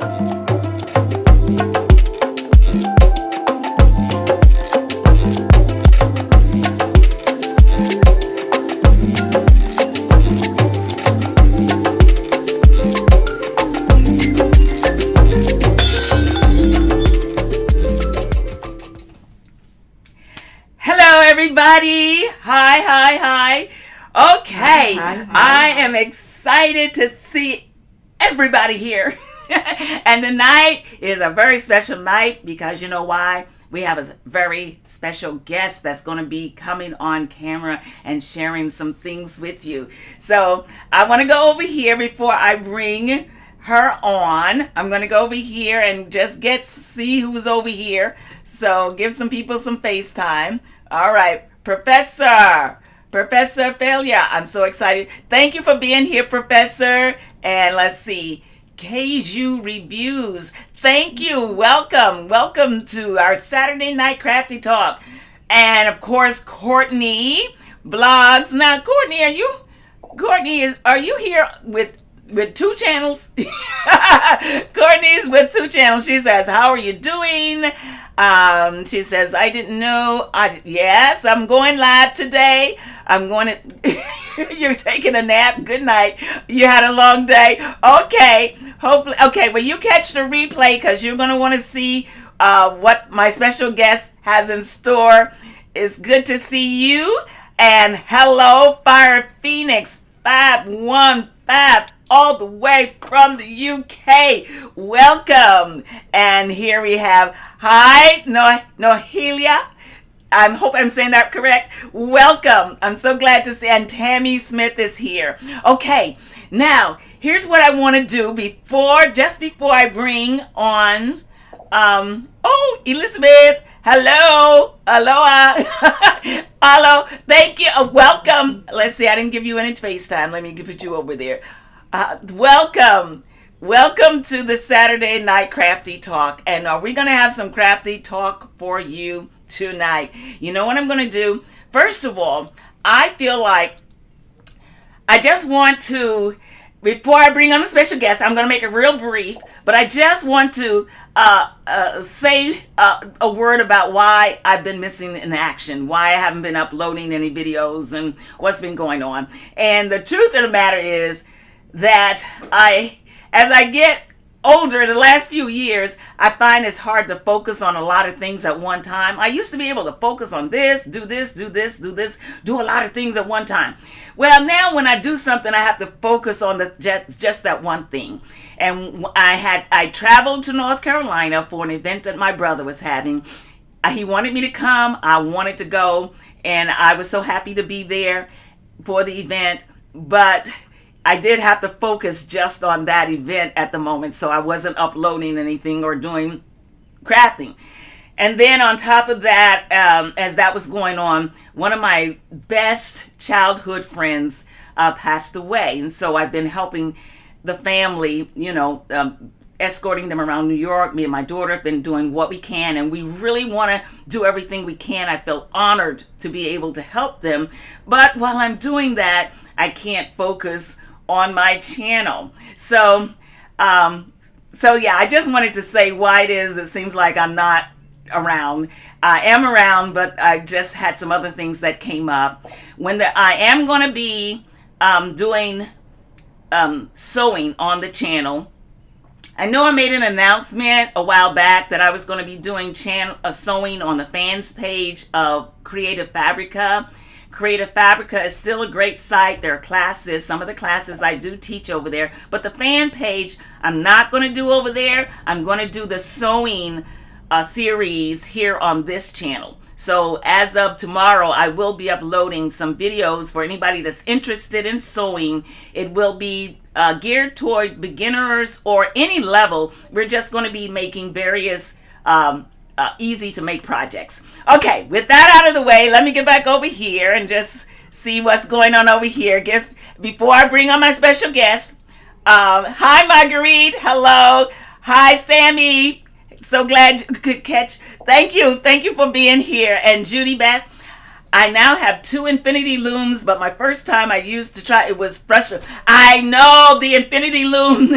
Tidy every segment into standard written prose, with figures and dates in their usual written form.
Everybody, hi. Okay, hi. I am excited to see everybody here. And tonight is a very special night because you know why? We have a very special guest that's going to be coming on camera and sharing some things with you. So I want to go over here before I bring her on. I'm going to go over here and just see who's over here. So give some people some FaceTime. All right, Professor Failure. I'm so excited. Thank you for being here, Professor. And let's see, Keiju Reviews. Thank you. Welcome to our Saturday Night Crafty Talk. And of course, Courtney Blogs. Now, Courtney, are you here with two channels? Courtney's with two channels. She says, how are you doing? She says, I didn't know. Yes, I'm going live today. I'm going to, you're taking a nap. Good night. You had a long day. Okay. Hopefully. Okay. Well, you catch the replay because you're going to want to see what my special guest has in store. It's good to see you. And hello, Fire Phoenix 515. All the way from the UK. Welcome. And here we have, hi, Nohelia. I hope I'm saying that correct. Welcome. I'm so glad to see. And Tammy Smith is here. Okay. Now, here's what I want to do just before I bring on, Elizabeth. Hello. Aloha. Hello. Thank you. Welcome. Let's see. I didn't give you any FaceTime. Let me put you over there. Welcome to the Saturday Night Crafty Talk. And we're going to have some crafty talk for you tonight. You know what I'm going to do? First of all, I feel like I just want to, before I bring on a special guest, I'm going to make it real brief, but I just want to say a word about why I've been missing in action, why I haven't been uploading any videos and what's been going on. And the truth of the matter is that as I get older, the last few years, I find it's hard to focus on a lot of things at one time. I used to be able to focus on this, do a lot of things at one time. Well, now when I do something, I have to focus on just that one thing. And I traveled to North Carolina for an event that my brother was having. He wanted me to come. I wanted to go. And I was so happy to be there for the event. But I did have to focus just on that event at the moment, so I wasn't uploading anything or doing crafting. And then on top of that, as that was going on, one of my best childhood friends passed away. And so I've been helping the family, escorting them around New York. Me and my daughter have been doing what we can, and we really want to do everything we can. I feel honored to be able to help them. But while I'm doing that, I can't focus on my channel. So yeah, I just wanted to say why it seems like I'm not around. I am around, but I just had some other things that came up. I am going to be doing sewing on the channel. I know I made an announcement a while back that I was going to be doing sewing on the fans page of Creative Fabrica. Creative Fabrica is still a great site. There are classes, some of the classes I do teach over there, but the fan page I'm not going to do over there. I'm going to do the sewing series here on this channel. So as of tomorrow, I will be uploading some videos for anybody that's interested in sewing. It will be geared toward beginners or any level. We're just going to be making various easy to make projects. Okay, with that out of the way, let me get back over here and just see what's going on over here. Before I bring on my special guest, hi Marguerite, hello. Hi Sammy, so glad you could catch. Thank you for being here. And Judy Bass, I now have 2 infinity looms, but my first time I used to try, it was frustrating. I know the infinity loom.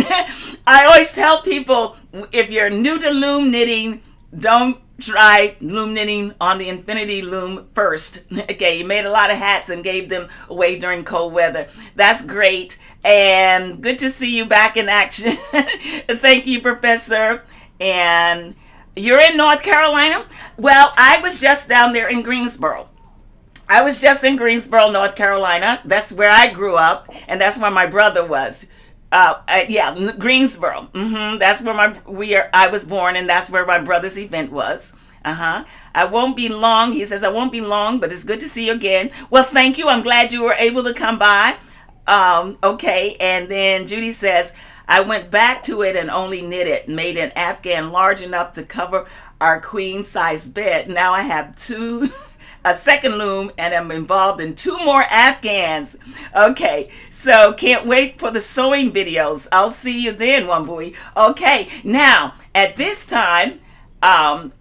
I always tell people, if you're new to loom knitting, don't try loom knitting on the infinity loom first. Okay, you made a lot of hats and gave them away during cold weather. That's great, and good to see you back in action. Thank you, Professor. And you're in North Carolina? Well, I was just down there in Greensboro. I was just in Greensboro, North Carolina. That's where I grew up, and that's where my brother was. Yeah, Greensboro. That's where I was born, and that's where my brother's event was. I won't be long. He says I won't be long, but it's good to see you again. Well, thank you. I'm glad you were able to come by. Okay, and then Judy says, I went back to it and only knit it, made an Afghan large enough to cover our queen size bed. Now I have a second loom, and I'm involved in 2 more Afghans. Okay, so can't wait for the sewing videos. I'll see you then, Wambui. Okay, now at this time, I'm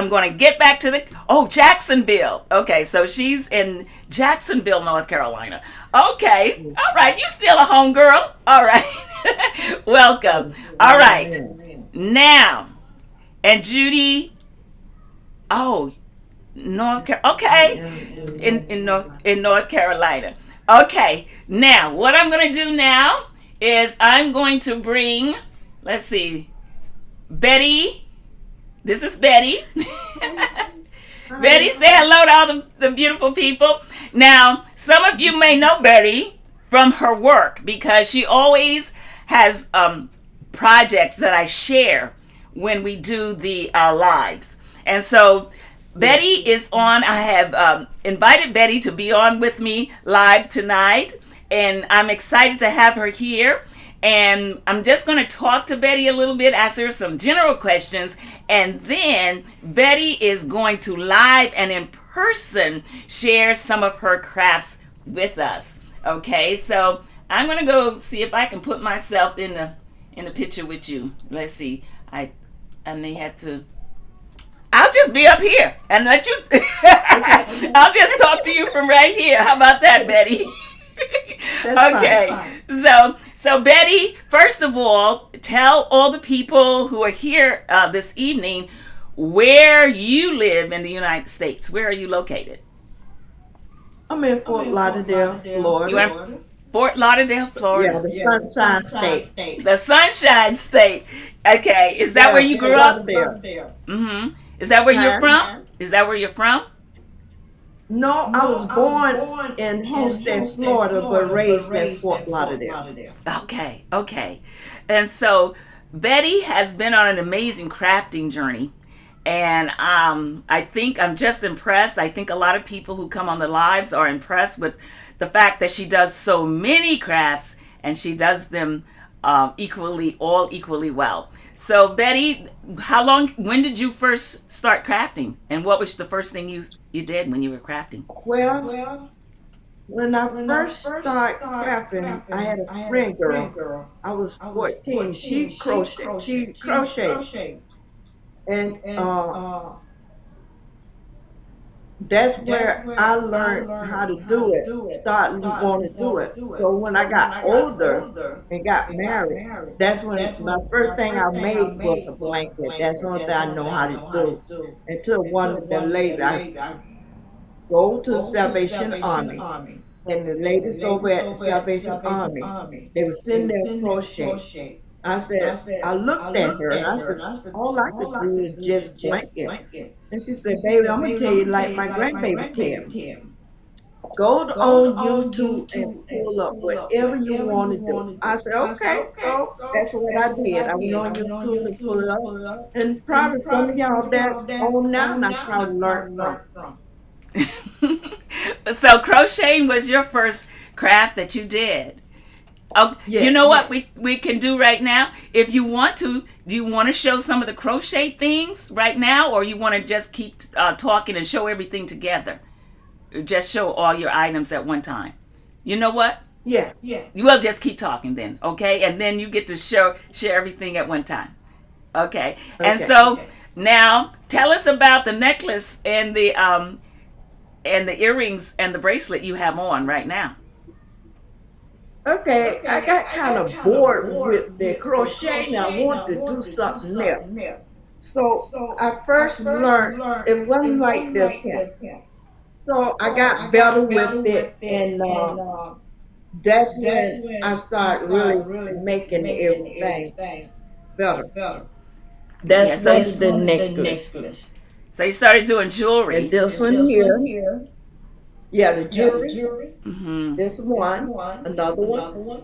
going to get back to Jacksonville. Okay, so she's in Jacksonville, North Carolina. Okay, all right, you still a home girl. All right, welcome. All right, now, and Judy, in North Carolina. Okay, now what I'm going to do now is I'm going to bring, let's see, Betty. This is Betty. Betty, say hello to all the beautiful people. Now, some of you may know Betty from her work because she always has projects that I share when we do the lives. And so Betty is on. I have invited Betty to be on with me live tonight, and I'm excited to have her here. And I'm just going to talk to Betty a little bit, ask her some general questions, and then Betty is going to live and in person share some of her crafts with us. Okay, so I'm going to go see if I can put myself in the picture with you. Let's see. I may have to. I'll just be up here and let you. I'll just talk to you from right here. How about that, Betty? Okay, so Betty, first of all, tell all the people who are here this evening where you live in the United States. Where are you located? I'm in Fort Lauderdale, Florida. You in Fort Lauderdale, Florida? Yeah, the Sunshine State. The Sunshine State. Okay, is that where you grew up? Is that where you're from? Is that where you're from? No, I was born in Homestead, Florida, but raised in Fort Lauderdale. Okay. And so Betty has been on an amazing crafting journey. And I think I'm just impressed. I think a lot of people who come on the lives are impressed with the fact that she does so many crafts and she does them equally well. So Betty, when did you first start crafting? And what was the first thing you did when you were crafting? Well, when I first started crafting, I had a friend girl. I was 14. She crocheted. And that's where I learned how to do it, started wanting to do it. So when I got older and got married, that's when my first thing I made was a blanket. That's the only thing I know how to do. Until one of them later, I go to the Salvation Army. And the ladies over at the Salvation Army, they were sitting there crocheting. I looked at her and I said, all I could do is just blanket. And she said, baby, I'm going to tell you like my grandbaby tell. Go on YouTube and pull up whatever you want to do. I said, okay. So that's what I did. I went on YouTube and pulled it up. And probably some of y'all that's on now, and I probably learned from. So crocheting was your first craft that you did. Oh, yeah, you know what we can do right now? If you want to, do you want to show some of the crochet things right now, or you want to just keep talking and show everything together? Just show all your items at one time. You know what? Yeah. You will just keep talking then, okay? And then you get to share everything at one time. Okay. And so now tell us about the necklace and the earrings and the bracelet you have on right now. Okay, I got kind of bored with the crochet and I wanted to do something else. So I first learned it wasn't like this here. So I got better with it, and that's when I started really making everything better. Yeah, That's one of the necklace. so you started doing And jewelry. this one here, yeah, the jewelry. Mm-hmm. This one, another one.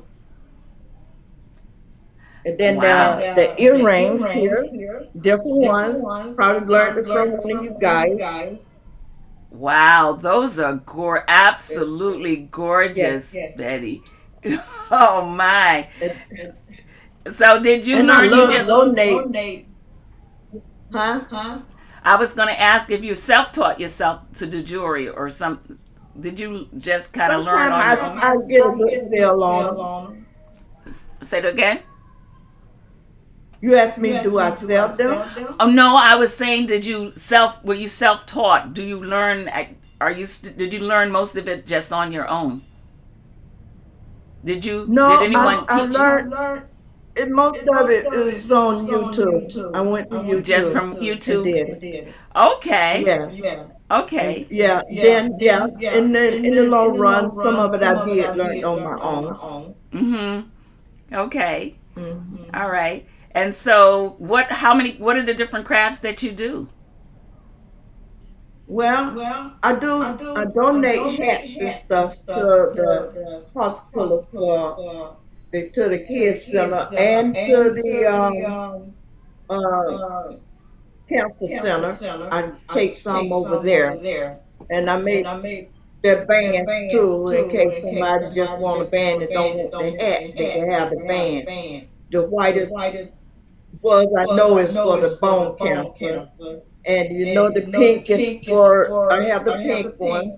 And then Wow. the earrings here, different ones. Probably learned it from one of you guys. Wow, those are And absolutely yes, gorgeous, Betty. Oh my. and, So did you and I learn you love just donate, huh? I was going to ask if you self-taught yourself to do jewelry or some did you just kind of learn Sometimes on your own? I get a good spell on them. Say it again. You asked me, do I sell them? Oh no, I was saying, were you self-taught? Do you learn? Did you learn most of it just on your own? Did No, anyone I teach you? learned it. Most of it is on YouTube. I went to Just YouTube from and YouTube? did it. Okay, Yeah, and okay. yeah. Then yeah, and then in the long run, some of it I did learn on my own. Mm-hmm. Okay. Hmm. All right. And so, what are the different crafts that you do? Well, I donate hats and stuff to the hospital for to the kids center and to the uh cancer center. I take some over there, and I make their bands too in case somebody just want a band and don't want the hat. They can have the band. The whitest ones I know is for the bone cancer, and you know the pink is for. I have the pink one,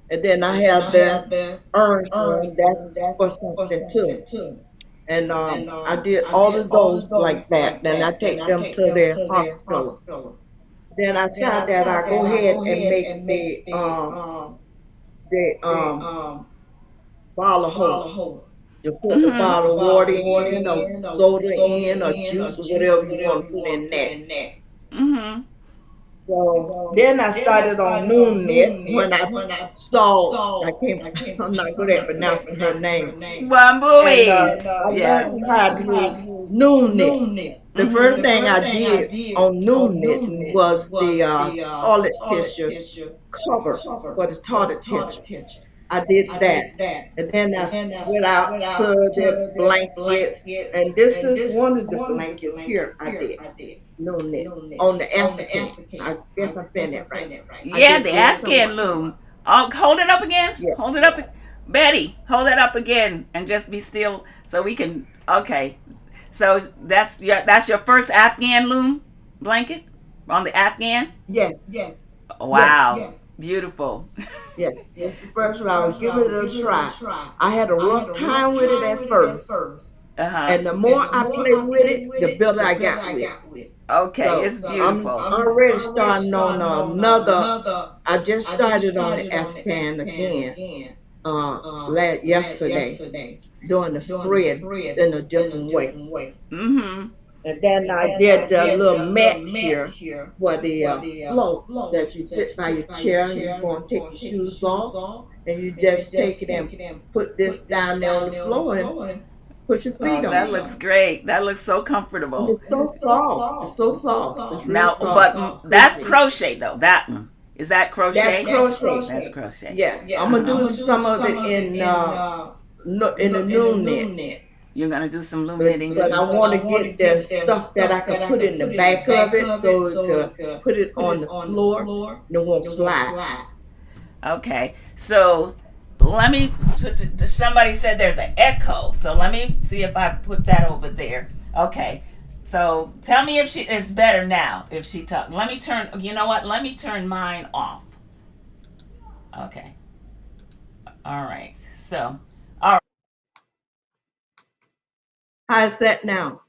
and then I have the orange one. That's for something too. And I did all of those like that. Then I take them to their hospital. Then outside that, I go ahead and make the bottle holder. You put the Mm-hmm. bottle of water in, or soda in, or juice, or whatever you want to put in there. Mm-hmm. So then I started on Loom when I saw, I can't, I'm not good at pronouncing her name. And Wambui. I Yeah. learned how to use Loom. The first Mm-hmm. thing I did on Loom was the toilet tissue cover for the toilet tissue. I did that. And then I went out to the blankets. And this is one of the blankets here I did. No knit. On the African. I guess I said that right. I Yeah, did the this Afghan one. loom. Oh, hold it up again. Yeah. Hold it up, Betty. Hold it up again, and just be still so we can. Okay, so that's your first Afghan loom blanket on the Afghan. Yes, yes, Wow, beautiful. yes. It's the first one. I was giving it a try. I had a rough time with it at first. Uh huh. And the more I play with it, the better I got with it. Okay, So it's I'm beautiful. already starting on another. I just started on the Afghan again yesterday, doing the spread in a different way. Mm-hmm. And then I did the little mat here for the float that you sit by your chair and you're going to take your shoes off and you just take it and put this down there on the floor and put your Oh, feet on that it. looks great. That looks so And comfortable. it's so soft. It's so soft. It's real Now, soft. but that's Pretty. crochet though. That one is that That's crochet? That's crochet. crochet. Yes, I'm Uh gonna huh. do some of it in the new knit. You're gonna do some loom knitting But I too. want to get the stuff that I can put in the back of it so to put it on the floor and it won't slide. Okay, so let me. Somebody said there's an echo, so let me see if I put that over there. Okay, so tell me if it's better now. If she talk, let me turn. You know what? Let me turn mine off. Okay. All right. So, all right. How's that now?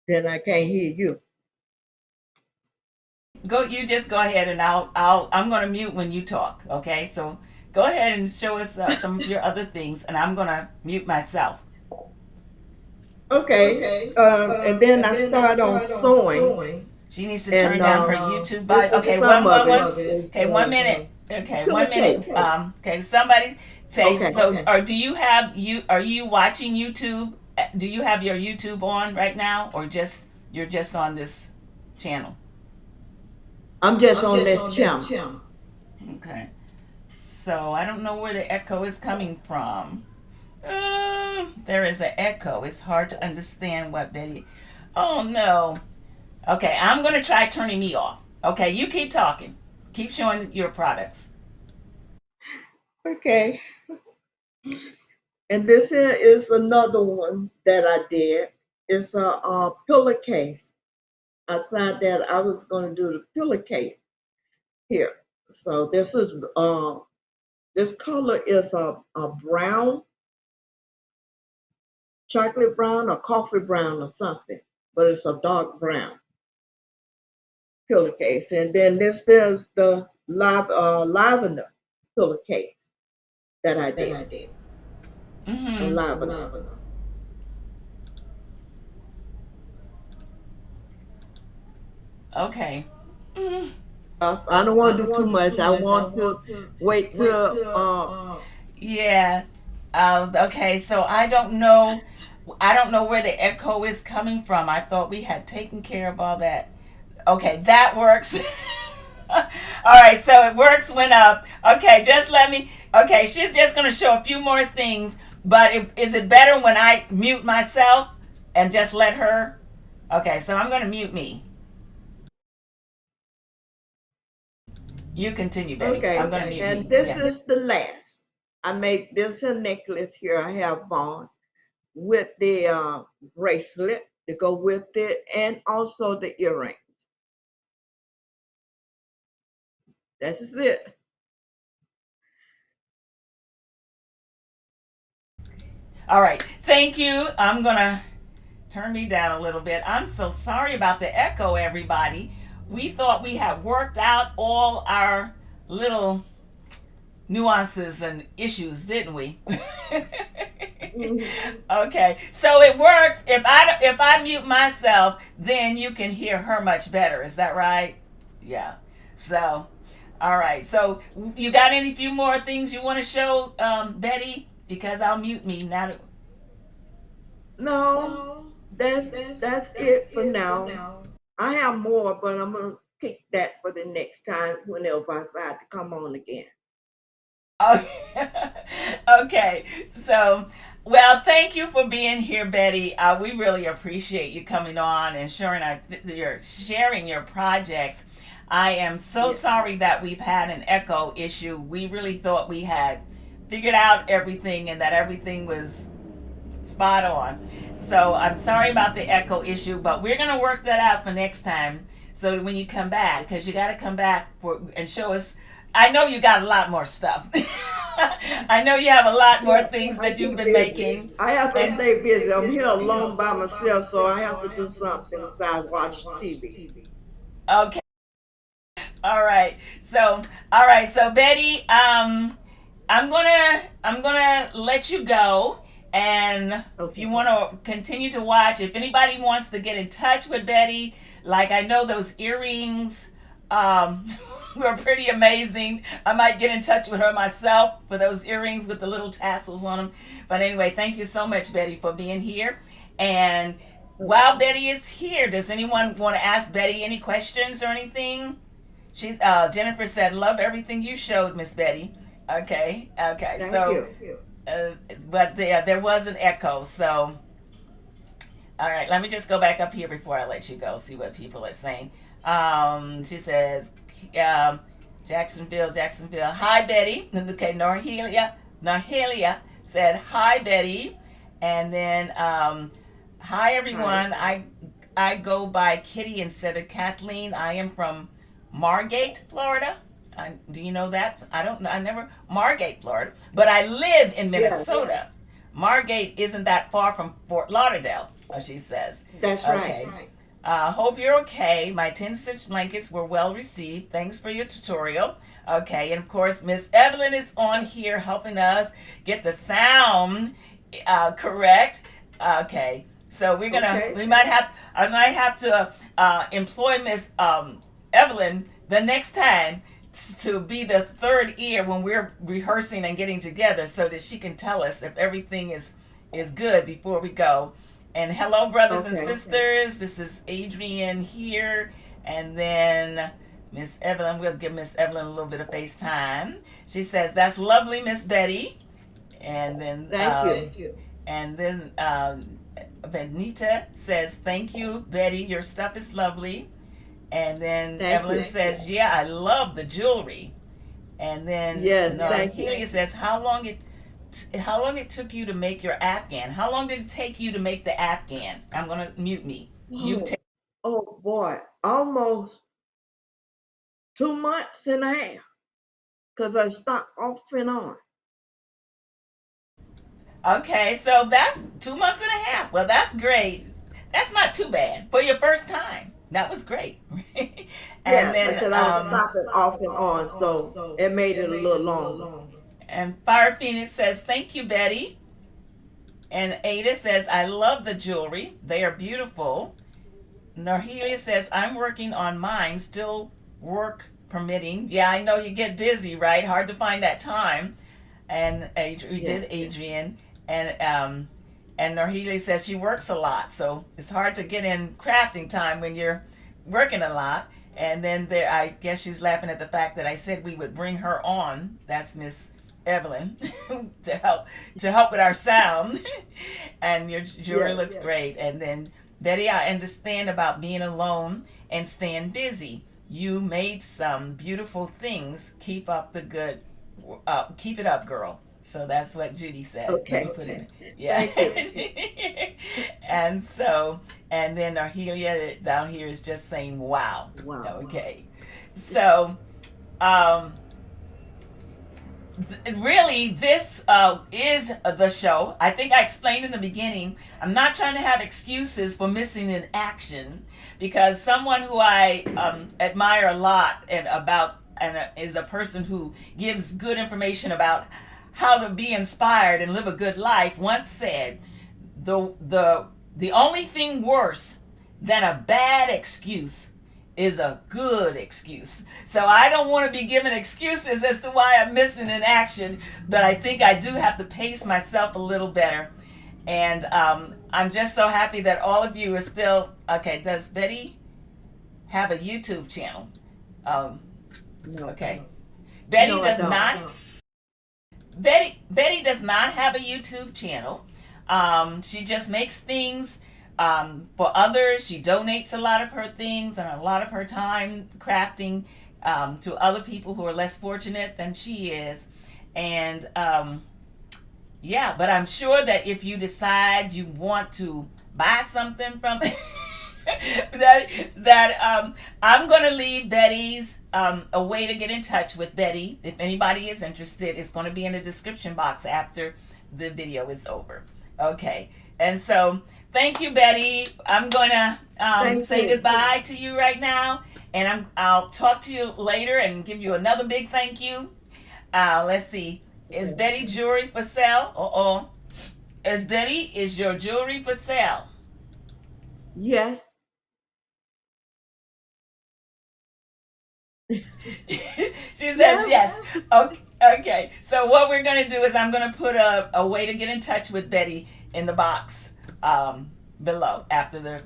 Then I can't hear you. Go. You just go ahead, and I'm gonna mute when you talk. Okay. So Go ahead and show us some of your other things, and I'm gonna mute myself. Okay. And then I start on sewing, She needs to turn and down her YouTube this volume. is Okay, some of it. Is okay, 1 minute. Okay, 1 minute. pillowcase. Okay, somebody say Okay. so. Or do you have you? Are you watching YouTube? Do you have your YouTube on right now, or just you're just on this channel? I'm just on this channel. Okay. So I don't know where the echo is coming from. There is an echo. It's hard to understand what Betty. Oh no. Okay, I'm gonna try turning me off. Okay, you keep talking. Keep showing your products. Okay. And this here is another one that I did. It's a pillowcase. I decided that I was going to do the pillowcase here. So this color is a brown, chocolate brown or coffee brown or something, but it's a dark brown pillowcase. And then this is the lavender pillowcase that I did. A Mm-hmm. lavender. Okay. Mm-hmm. I don't want to do too much. I want to wait till Yeah. Okay. So I don't know. I don't know where the echo is coming from. I thought we had taken care of all that. Okay, that works. All right, so it works went up. Okay, just let me. Okay, she's just gonna show a few more things. But is it better when I mute myself and just let her? Okay, so I'm gonna mute me. You continue, Betty. okay. I'm gonna mute And me. this Yeah. is the last. I made this here necklace here I have on with the bracelet to go with it, and also the earring. That's it. All right. Thank you. I'm gonna turn me down a little bit. I'm so sorry about the echo, everybody. We thought we had worked out all our little nuances and issues, didn't we? Mhm. Okay, so it works. If I mute myself, then you can hear her much better. Is that right? Yeah. So, all right. So you got any few more things you want to show, Betty? Because I'll mute me now. No, that's it for now. I have more, but I'm gonna keep that for the next time whenever I decide to come on again. Okay. Okay. So, well, thank you for being here, Betty. We really appreciate you coming on and sharing your projects. I am so Yes. sorry that we've had an echo issue. We really thought we had figured out everything and that everything was spot on. So I'm sorry about the echo issue, but we're gonna work that out for next time. So when you come back, because you got to come back and show us. I know you got a lot more stuff. I know you have a lot more things I that you've keep been busy. making. I have to And stay busy. I'm here alone by myself, so I have to do something besides watch TV. okay, all right. So all right. So Betty, I'm gonna let you go. And if you Okay. want to continue to watch, if anybody wants to get in touch with Betty, like I know those earrings were pretty amazing. I might get in touch with her myself for those earrings with the little tassels on them. But anyway, thank you so much, Betty, for being here. And while Okay. Betty is here, does anyone want to ask Betty any questions or anything? She's Jennifer said, "Love everything you showed, Miss Betty." Okay, okay. Thank So, you. uh, but there was an echo. So, all right. Let me just go back up here before I let you go. See what people are saying. She says, um, Jacksonville, Jacksonville. Hi, Betty. Okay, Norhelia said, "Hi, Betty," and then, "Hi, Hi. everyone. I go by Kitty instead of Kathleen. I am from Margate, Florida. Do you know that? I don't know. I never Margate, Florida, but I live in Yes, Minnesota. Margate isn't that far from Fort Lauderdale," she says. that's Okay. right. Hope you're okay. My 10 stitch blankets were well received. Thanks for your tutorial. Okay, and of course, Miss Evelyn is on here helping us get the sound correct. Okay, so Okay. I might have to employ Miss Evelyn the next time to be the third ear when we're rehearsing and getting together, so that she can tell us if everything is good before we go. And hello, brothers and Okay. sisters. This is Adrienne here, and then Miss Evelyn. We'll give Miss Evelyn a little bit of FaceTime. She says, "That's lovely, Miss Betty." And then Thank you. and then Benita says, "Thank you, Betty. Your stuff is lovely." And then Thank Evelyn you. says, "Yeah, I love the jewelry." And then Yes, thank you. Helia says, how long it took you to make your Afghan? How long did it take you to make the Afghan? I'm gonna mute me. You take. Oh boy, almost 2 months and a half, because I stopped off and on. Okay, so that's 2 months and a half. Well, that's great. That's not too bad for your first time. That was great. And Yeah, then because I was stopping off and on, so it made it a little longer. and Fire Phoenix says, "Thank you, Betty." And Ada says, "I love the jewelry. They are beautiful." Norhelia says, "I'm working on mine, still work permitting." Yeah, I know you get busy, right? Hard to find that time. And we did Adrian. And Norhelia says she works a lot, so it's hard to get in crafting time when you're working a lot. And then there, I guess she's laughing at the fact that I said we would bring her on. That's Miss Evelyn to help with our sound. And your jewelry looks great. And then Betty, I understand about being alone and staying busy. You made some beautiful things. Keep up the good. Keep it up, girl. So that's what Judy said. Okay. Let me put it. Yeah. And so, and then Arhelia down here is just saying, "Wow." Wow. Okay. So, really, this is the show. I think I explained in the beginning, I'm not trying to have excuses for missing in action, because someone who I admire a lot and is a person who gives good information about how to be inspired and live a good life, once said, the only thing worse than a bad excuse is a good excuse. So I don't want to be giving excuses as to why I'm missing in action, but I think I do have to pace myself a little better. And I'm just so happy that all of you are still okay. Does Betty have a YouTube channel? No. Okay. Betty No, does I don't. not. No. Betty does not have a YouTube channel. She just makes things for others. She donates a lot of her things and a lot of her time crafting to other people who are less fortunate than she is. And yeah, but I'm sure that if you decide you want to buy something from that I'm going to leave Betty's a way to get in touch with Betty. If anybody is interested, it's going to be in the description box after the video is over. Okay, and so thank you, Betty. I'm going to say goodbye to you right now, and I'll talk to you later and give you another big thank you. Let's see. Is Betty jewelry for sale? Is your jewelry for sale? Yes. She says yes. Okay. So what we're going to do is I'm going to put a way to get in touch with Betty in the box below after the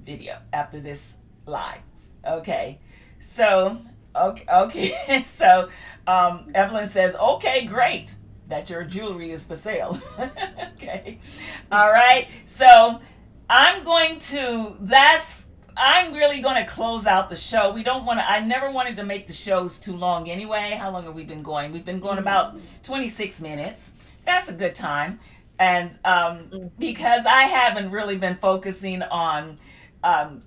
video, after this live. Okay. So okay. So Evelyn says, "Okay, great that your jewelry is for sale." Okay. All right. So I'm really going to close out the show. I never wanted to make the shows too long anyway. How long have we been going? We've been going about 26 minutes. That's a good time. And because I haven't really been focusing on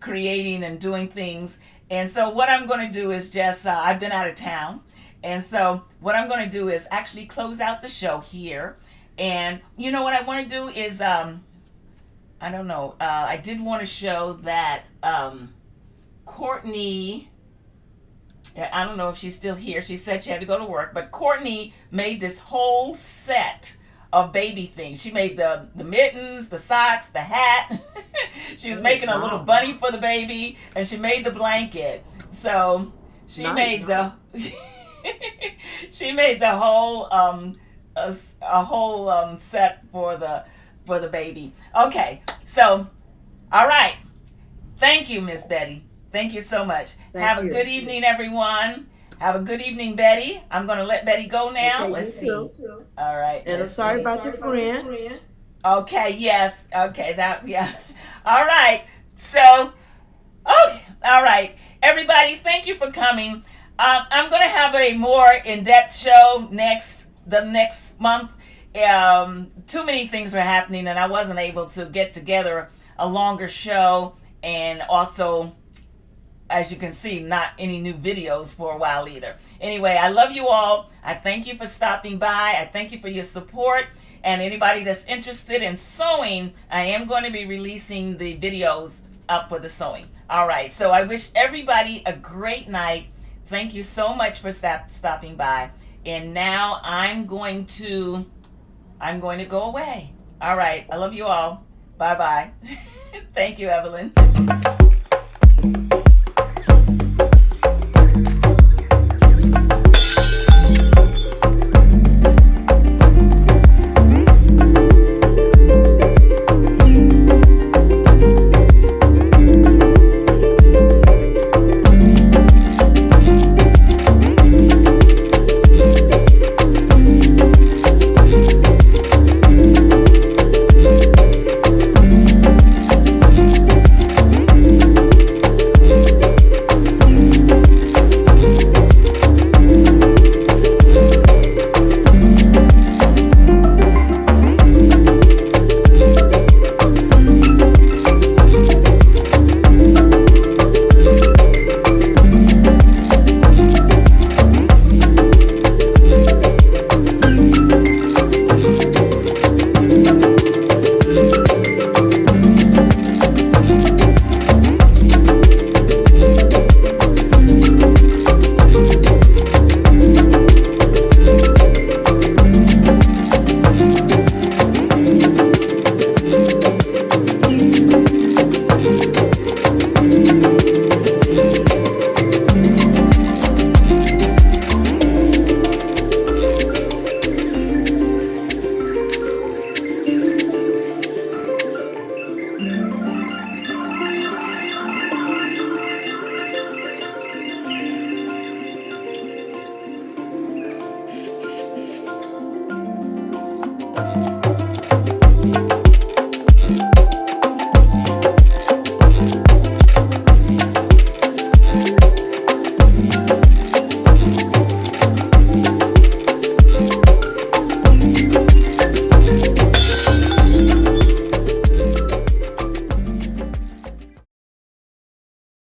creating and doing things. And so what I'm going to do is just, I've been out of town. And so what I'm going to do is actually close out the show here. And you know what I want to do is, I don't know. I did want to show that Courtney I don't know if she's still here. She said she had to go to work, but Courtney made this whole set of baby things. She made the mittens, the socks, the hat. She was making a little bunny for the baby, and she made the blanket. So she made the she made the whole a whole set for the baby. Okay, so all right. Thank you, Miss Betty. Thank you so much. Have a good evening, everyone. Have a good evening, Betty. I'm going to let Betty go now. Okay, let's see. Too. All right. And I'm sorry about your friend. Okay, yes. Okay, yeah. All right. So, okay. All right. Everybody, thank you for coming. I'm going to have a more in-depth show the next month. Too many things were happening, and I wasn't able to get together a longer show, and also, as you can see, not any new videos for a while either. Anyway, I love you all. I thank you for stopping by. I thank you for your support. And anybody that's interested in sewing, I am going to be releasing the videos up for the sewing. All right. So I wish everybody a great night. Thank you so much for stopping by. And now I'm going to go away. All right. I love you all. Bye-bye. Thank you, Evelyn.